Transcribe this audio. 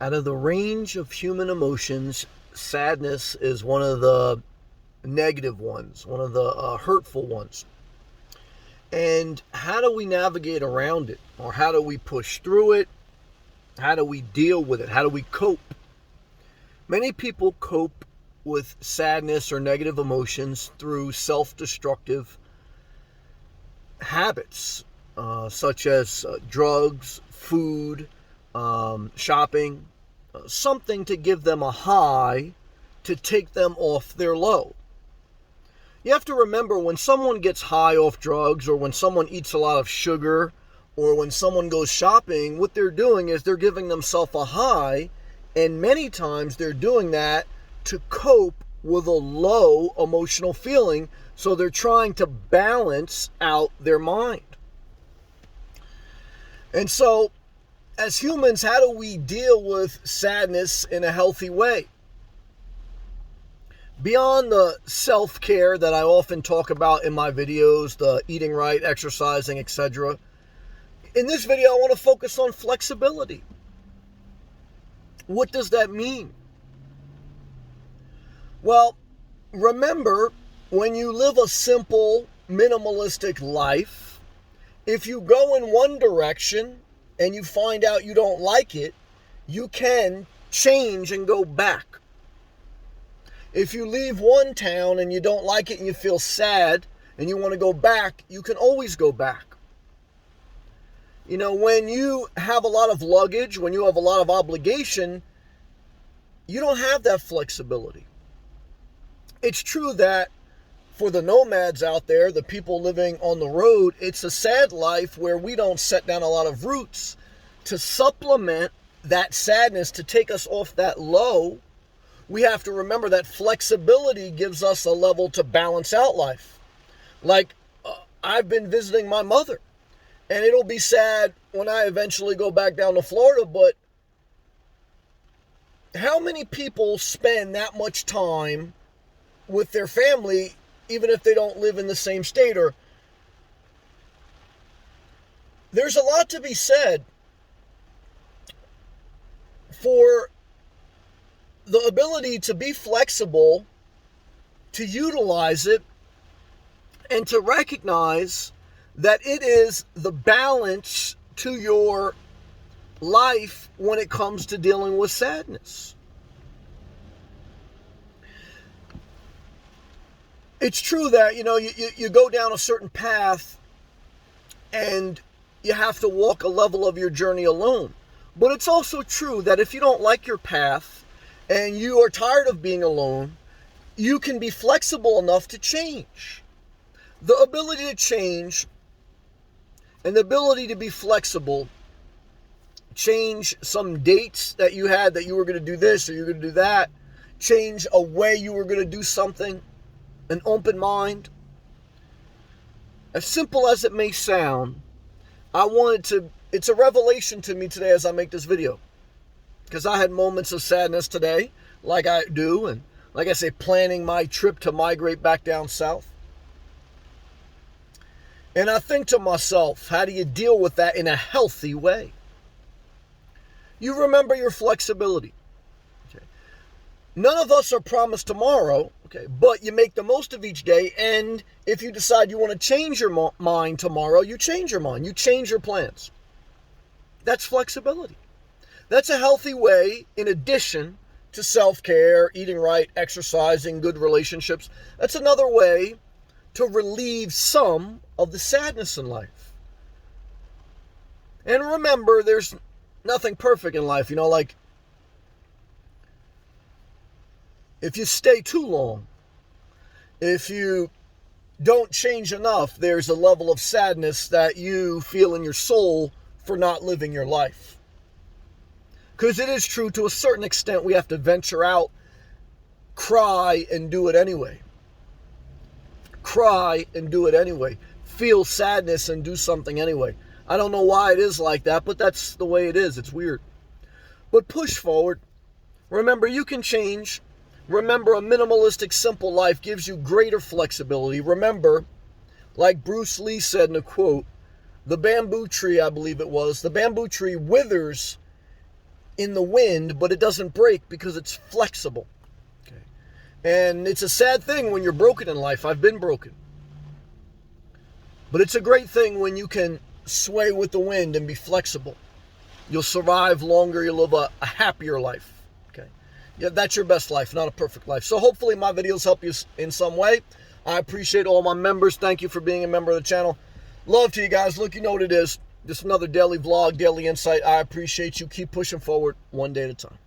Out of the range of human emotions, sadness is one of the negative ones, one of the hurtful ones. And how do we navigate around it? Or how do we push through it? How do we deal with it? How do we cope? Many people cope with sadness or negative emotions through self-destructive habits, such as drugs, food, shopping, something to give them a high to take them off their low. You have to remember, when someone gets high off drugs, or when someone eats a lot of sugar, or when someone goes shopping, what they're doing is they're giving themselves a high, and many times they're doing that to cope with a low emotional feeling, so they're trying to balance out their mind. And so, as humans, how do we deal with sadness in a healthy way? Beyond the self-care that I often talk about in my videos, the eating right, exercising, etc., in this video I want to focus on flexibility. What does that mean? Well, remember, when you live a simple, minimalistic life, if you go in one direction and you find out you don't like it, you can change and go back. If you leave one town and you don't like it and you feel sad and you want to go back, you can always go back. You know, when you have a lot of luggage, when you have a lot of obligation, you don't have that flexibility. It's true that for the nomads out there, the people living on the road, it's a sad life where we don't set down a lot of roots to supplement that sadness, to take us off that low. We have to remember that flexibility gives us a level to balance out life. Like, I've been visiting my mother, and it'll be sad when I eventually go back down to Florida, but how many people spend that much time with their family, even if they don't live in the same state? Or there's a lot to be said for the ability to be flexible, to utilize it, and to recognize that it is the balance to your life when it comes to dealing with sadness. It's true that, you go down a certain path and you have to walk a level of your journey alone. But it's also true that if you don't like your path and you are tired of being alone, you can be flexible enough to change. The ability to change and the ability to be flexible, change some dates that you had that you were going to do this or you're going to do that, change a way you were going to do something, an open mind. As simple as it may sound, it's a revelation to me today as I make this video. Because I had moments of sadness today, like I do, and like I say, planning my trip to migrate back down south. And I think to myself, how do you deal with that in a healthy way? You remember your flexibility. Okay. None of us are promised tomorrow, okay, but you make the most of each day, and if you decide you want to change your mind tomorrow, you change your mind, you change your plans. That's flexibility. That's a healthy way, in addition to self-care, eating right, exercising, good relationships. That's another way to relieve some of the sadness in life. And remember, there's nothing perfect in life. Like, if you stay too long, if you don't change enough, there's a level of sadness that you feel in your soul for not living your life. Because it is true, to a certain extent, we have to venture out, cry, and do it anyway. Cry and do it anyway. Feel sadness and do something anyway. I don't know why it is like that, but that's the way it is. It's weird. But push forward. Remember, you can change. Remember, a minimalistic, simple life gives you greater flexibility. Remember, like Bruce Lee said in a quote, the bamboo tree, I believe it was, the bamboo tree withers in the wind, but it doesn't break because it's flexible. Okay. And it's a sad thing when you're broken in life. I've been broken. But it's a great thing when you can sway with the wind and be flexible. You'll survive longer. You'll live a happier life. Okay. Yeah, that's your best life, not a perfect life. So hopefully my videos help you in some way. I appreciate all my members. Thank you for being a member of the channel. Love to you guys. Look, you know what it is. Just another daily vlog, daily insight. I appreciate you. Keep pushing forward one day at a time.